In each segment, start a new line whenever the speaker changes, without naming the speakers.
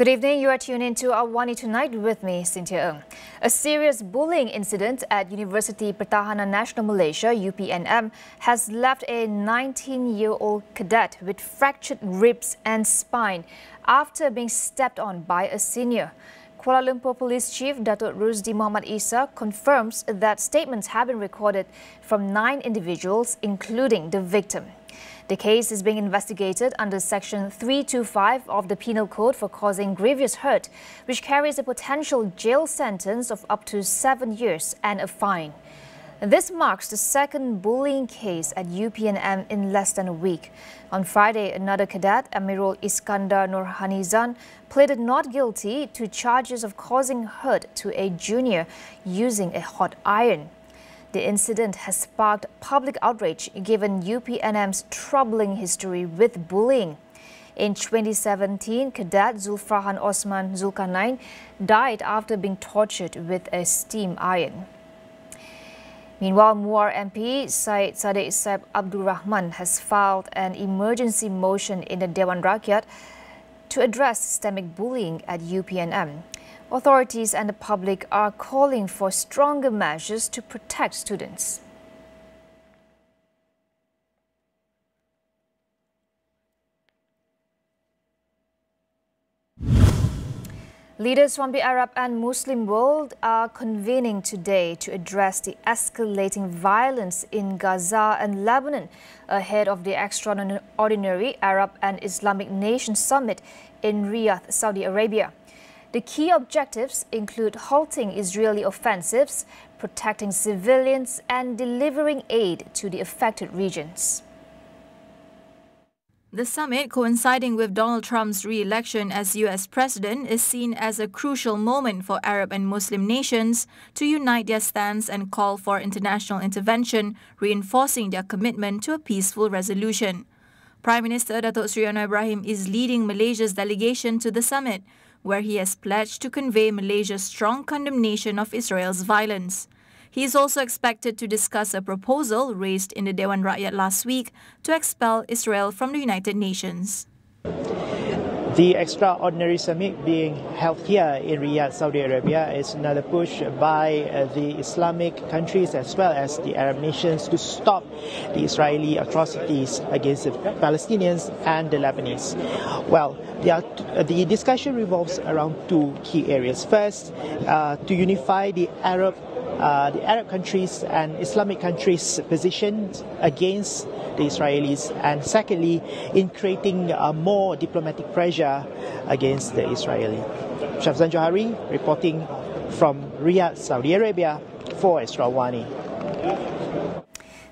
Good evening. You are tuned in to AWANI Tonight with me, Cynthia Ng. A serious bullying incident at University Pertahanan Nasional Malaysia, UPNM, has left a 19-year-old cadet with fractured ribs and spine after being stepped on by a senior. Kuala Lumpur Police Chief Datuk Rusdi Muhammad Isa confirms that statements have been recorded from 9 individuals, including the victim. The case is being investigated under Section 325 of the Penal Code for causing grievous hurt, which carries a potential jail sentence of up to 7 years and a fine. This marks the second bullying case at UPNM in less than a week. On Friday, another cadet, Amirul Iskandar Nurhanizan, pleaded not guilty to charges of causing hurt to a junior using a hot iron. The incident has sparked public outrage given UPNM's troubling history with bullying. In 2017, Cadet Zulfrahan Osman Zulkarnain died after being tortured with a steam iron. Meanwhile, Muar MP Syed Saddiq Saib Abdul Rahman has filed an emergency motion in the Dewan Rakyat to address systemic bullying at UPNM. Authorities and the public are calling for stronger measures to protect students. Leaders from the Arab and Muslim world are convening today to address the escalating violence in Gaza and Lebanon ahead of the extraordinary Arab and Islamic Nations Summit in Riyadh, Saudi Arabia. The key objectives include halting Israeli offensives, protecting civilians, and delivering aid to the affected regions.
The summit, coinciding with Donald Trump's re-election as U.S. president, is seen as a crucial moment for Arab and Muslim nations to unite their stance and call for international intervention, reinforcing their commitment to a peaceful resolution. Prime Minister Datuk Seri Anwar Ibrahim is leading Malaysia's delegation to the summit, where he has pledged to convey Malaysia's strong condemnation of Israel's violence. He is also expected to discuss a proposal raised in the Dewan Rakyat last week to expel Israel from the United Nations.
The extraordinary summit being held here in Riyadh, Saudi Arabia is another push by the Islamic countries as well as the Arab nations to stop the Israeli atrocities against the Palestinians and the Lebanese. Well, the discussion revolves around 2 key areas. First, to unify the Arab countries and Islamic countries' positions against the Israelis, and secondly, in creating more diplomatic pressure against the Israeli. Shafzan Johari reporting from Riyadh, Saudi Arabia for Astro AWANI.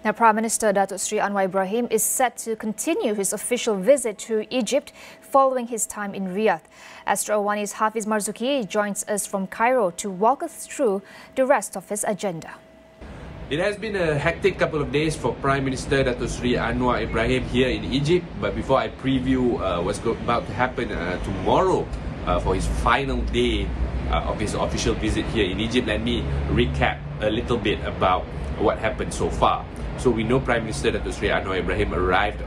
Now, Prime Minister Datuk Seri Anwar Ibrahim is set to continue his official visit to Egypt following his time in Riyadh. Astro AWANI's Hafiz Marzuki joins us from Cairo to walk us through the rest of his agenda.
It has been a hectic couple of days for Prime Minister Datuk Seri Anwar Ibrahim here in Egypt. But before I preview what's about to happen tomorrow for his final day of his official visit here in Egypt, let me recap a little bit about what happened so far. So we know Prime Minister Datuk Seri Anwar Ibrahim arrived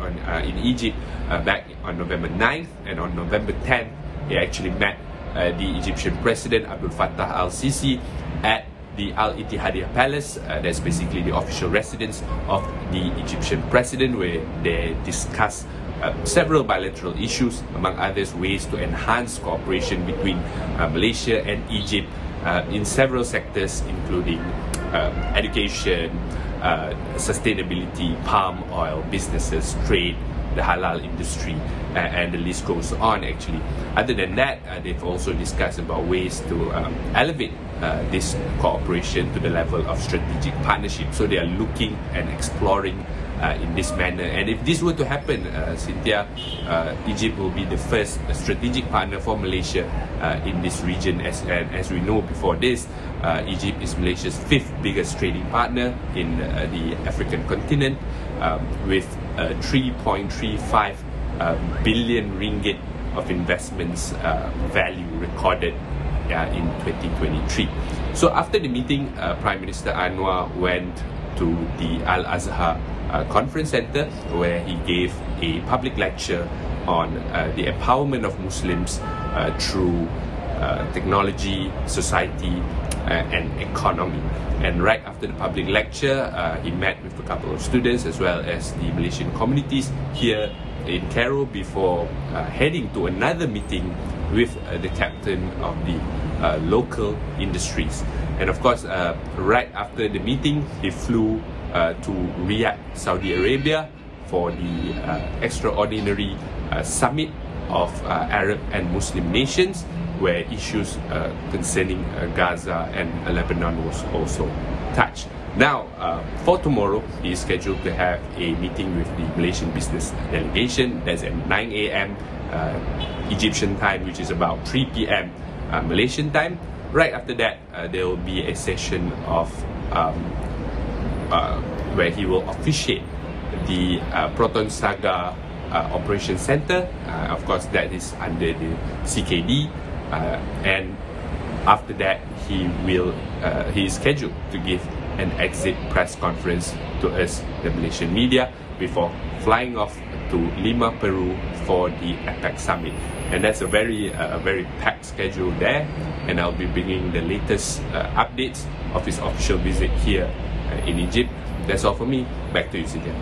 in Egypt back on November 9th, and on November 10th he actually met the Egyptian President Abdel Fattah al-Sisi at the Al-Ittihadiyah Palace. That's basically the official residence of the Egyptian President, where they discussed several bilateral issues, among others ways to enhance cooperation between Malaysia and Egypt in several sectors, including education, sustainability, palm oil businesses, trade, the halal industry, and the list goes on actually. Other than that, they've also discussed about ways to elevate this cooperation to the level of strategic partnership. So they are looking and exploring in this manner. And if this were to happen, Cynthia, Egypt will be the first strategic partner for Malaysia in this region. As we know before this, Egypt is Malaysia's 5th biggest trading partner in the African continent, with 3.35 billion ringgit of investments value recorded in 2023. So after the meeting, Prime Minister Anwar went to the Al-Azhar Conference Center, where he gave a public lecture on the empowerment of Muslims through technology, society, and economy. And right after the public lecture, he met with a couple of students as well as the Malaysian communities here in Cairo before heading to another meeting with the captain of the local industries. And of course, right after the meeting, he flew to Riyadh, Saudi Arabia for the extraordinary summit of Arab and Muslim nations, where issues concerning Gaza and Lebanon was also touched. Now, for tomorrow, he is scheduled to have a meeting with the Malaysian business delegation. That's at 9 a.m. Egyptian time, which is about 3 p.m. Malaysian time. Right after that, there will be a session of where he will officiate the Proton Saga Operation Center. Of course, that is under the CKD. And after that, he is scheduled to give an exit press conference to us, the Malaysian media, before flying off to Lima, Peru for the APEC summit. And that's a very packed schedule there. And I'll be bringing the latest updates of his official visit here in Egypt. That's all for me. Back to you, Cynthia.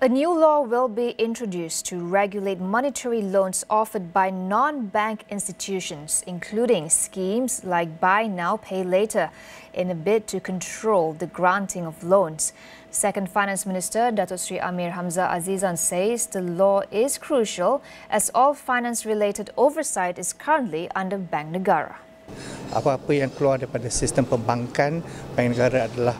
A new law will be introduced to regulate monetary loans offered by non-bank institutions, including schemes like Buy Now, Pay Later, in a bid to control the granting of loans. Second Finance Minister Datuk Sri Amir Hamzah Azizan says the law is crucial as all finance-related oversight is currently under Bank Negara.
Apa-apa yang keluar daripada sistem perbankan, Bank Negara adalah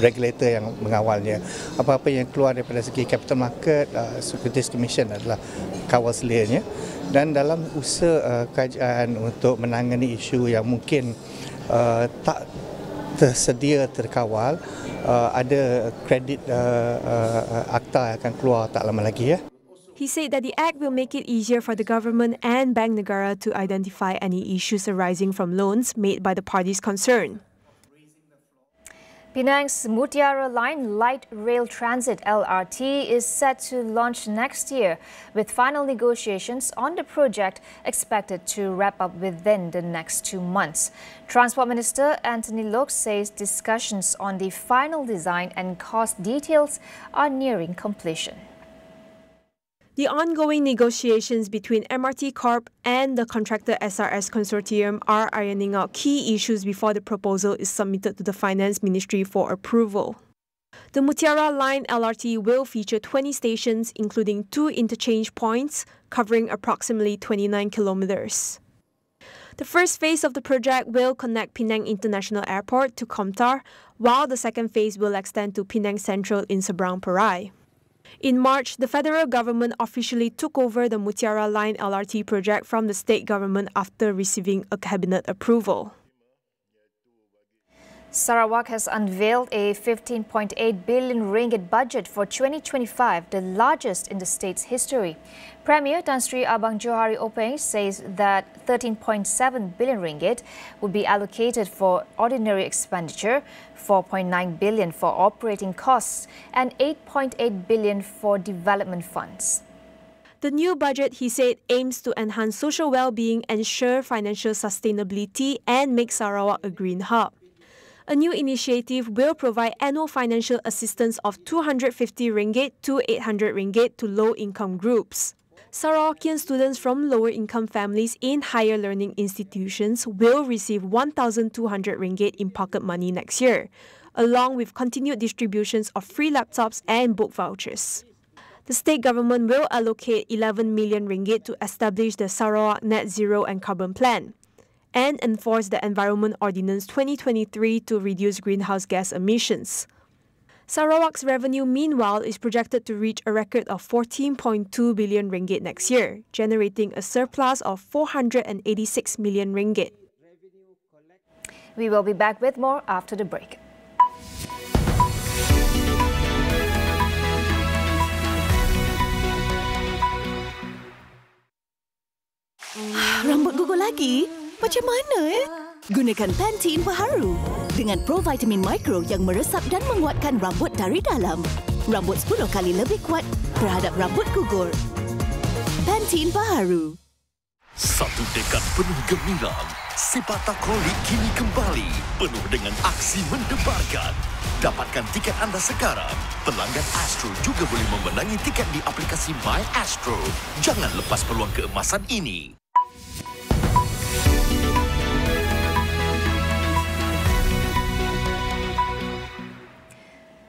regulator yang mengawalnya. Apa-apa yang keluar daripada segi capital market, Securities Commission adalah kawal selianya. Dan dalam usaha kajian untuk menangani isu yang mungkin tak tersedia terkawal, ada kredit akta yang akan keluar tak lama lagi, ya.
He said that the Act will make it easier for the government and Bank Negara to identify any issues arising from loans made by the parties concerned.
Penang's Mutiara Line Light Rail Transit LRT is set to launch next year, with final negotiations on the project expected to wrap up within the next 2 months. Transport Minister Anthony Loke says discussions on the final design and cost details are nearing completion.
The ongoing negotiations between MRT Corp and the contractor SRS Consortium are ironing out key issues before the proposal is submitted to the Finance Ministry for approval. The Mutiara Line LRT will feature 20 stations, including 2 interchange points, covering approximately 29 kilometers. The first phase of the project will connect Penang International Airport to Komtar, while the second phase will extend to Penang Central in Seberang Perai. In March, the federal government officially took over the Mutiara Line LRT project from the state government after receiving a cabinet approval.
Sarawak has unveiled a 15.8 billion ringgit budget for 2025, the largest in the state's history. Premier Tan Sri Abang Johari Openg says that 13.7 billion ringgit will be allocated for ordinary expenditure, 4.9 billion for operating costs, and 8.8 billion for development funds.
The new budget, he said, aims to enhance social well-being, ensure financial sustainability, and make Sarawak a green hub. A new initiative will provide annual financial assistance of 250 ringgit to 800 ringgit to low-income groups. Sarawakian students from lower-income families in higher learning institutions will receive 1,200 ringgit in pocket money next year, along with continued distributions of free laptops and book vouchers. The state government will allocate 11 million ringgit to establish the Sarawak Net Zero and Carbon Plan and enforce the Environment Ordinance 2023 to reduce greenhouse gas emissions. Sarawak's revenue, meanwhile, is projected to reach a record of 14.2 billion ringgit next year, generating a surplus of 486 million ringgit.
We will be back with more after the break.
Rambut gugur lagi? Macam mana, Gunakan Pantene Baharu. dengan provitamin mikro yang meresap dan menguatkan rambut dari dalam. Rambut 10 kali lebih kuat terhadap rambut gugur. Pantene baharu.
Satu dekad penuh gemilang. Sepak takraw kini kembali penuh dengan aksi mendebarkan. Dapatkan tiket anda sekarang. Pelanggan Astro juga boleh memenangi tiket di aplikasi My Astro. Jangan lepas peluang keemasan ini.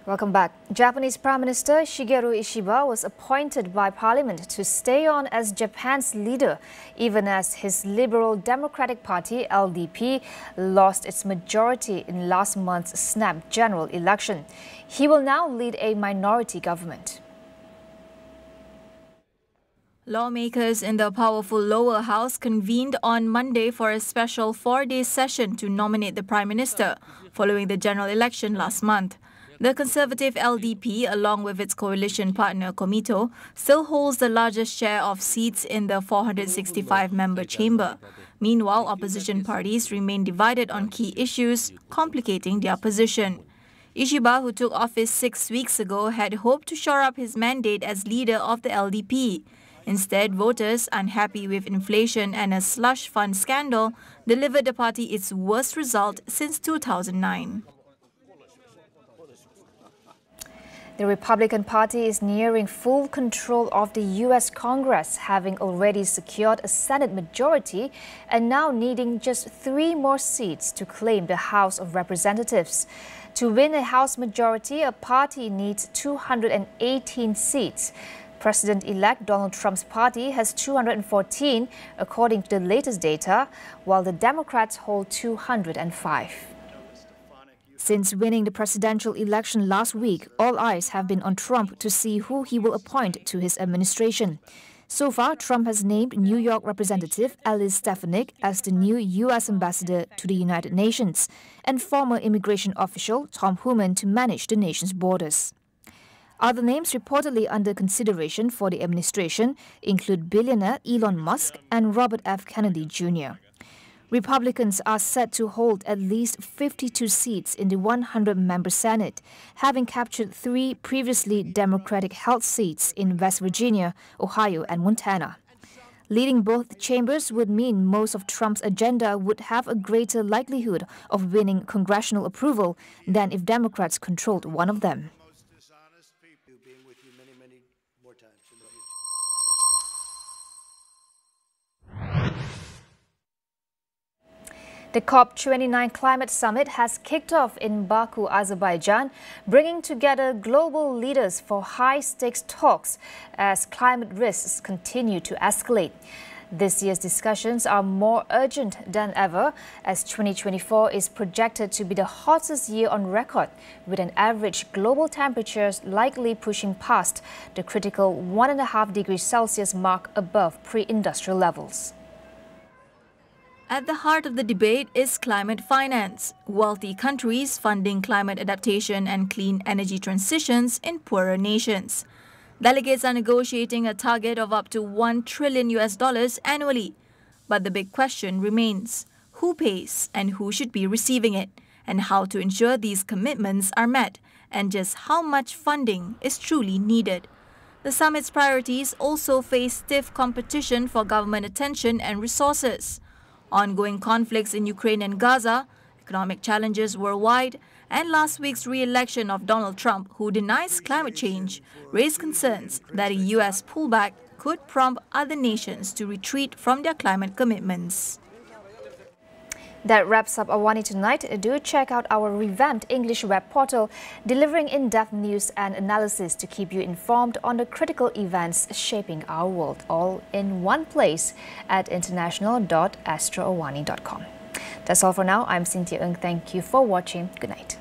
Welcome back. Japanese Prime Minister Shigeru Ishiba was appointed by Parliament to stay on as Japan's leader, even as his Liberal Democratic Party, LDP, lost its majority in last month's snap general election. He will now lead a minority government.
Lawmakers in the powerful lower house convened on Monday for a special 4-day session to nominate the Prime Minister, following the general election last month. The Conservative LDP, along with its coalition partner Komito, still holds the largest share of seats in the 465-member chamber. Meanwhile, opposition parties remain divided on key issues, complicating their position. Ishiba, who took office 6 weeks ago, had hoped to shore up his mandate as leader of the LDP. Instead, voters, unhappy with inflation and a slush fund scandal, delivered the party its worst result since 2009.
The Republican Party is nearing full control of the U.S. Congress, having already secured a Senate majority and now needing just 3 more seats to claim the House of Representatives. To win a House majority, a party needs 218 seats. President-elect Donald Trump's party has 214, according to the latest data, while the Democrats hold 205. Since winning the presidential election last week, all eyes have been on Trump to see who he will appoint to his administration. So far, Trump has named New York Representative Elise Stefanik as the new U.S. ambassador to the United Nations and former immigration official Tom Homan to manage the nation's borders. Other names reportedly under consideration for the administration include billionaire Elon Musk and Robert F. Kennedy Jr. Republicans are set to hold at least 52 seats in the 100-member Senate, having captured 3 previously Democratic-held seats in West Virginia, Ohio and Montana. Leading both chambers would mean most of Trump's agenda would have a greater likelihood of winning congressional approval than if Democrats controlled one of them. The COP29 Climate Summit has kicked off in Baku, Azerbaijan, bringing together global leaders for high-stakes talks as climate risks continue to escalate. This year's discussions are more urgent than ever, as 2024 is projected to be the hottest year on record, with an average global temperature likely pushing past the critical 1.5 degrees Celsius mark above pre-industrial levels.
At the heart of the debate is climate finance, wealthy countries funding climate adaptation and clean energy transitions in poorer nations. Delegates are negotiating a target of up to $1 trillion annually. But the big question remains, who pays and who should be receiving it, and how to ensure these commitments are met, and just how much funding is truly needed. The summit's priorities also face stiff competition for government attention and resources. Ongoing conflicts in Ukraine and Gaza, economic challenges worldwide, and last week's re-election of Donald Trump, who denies climate change, raised concerns that a U.S. pullback could prompt other nations to retreat from their climate commitments.
That wraps up AWANI Tonight. Do check out our revamped English web portal, delivering in-depth news and analysis to keep you informed on the critical events shaping our world, all in one place at international.astroawani.com. That's all for now. I'm Cynthia Ng. Thank you for watching. Good night.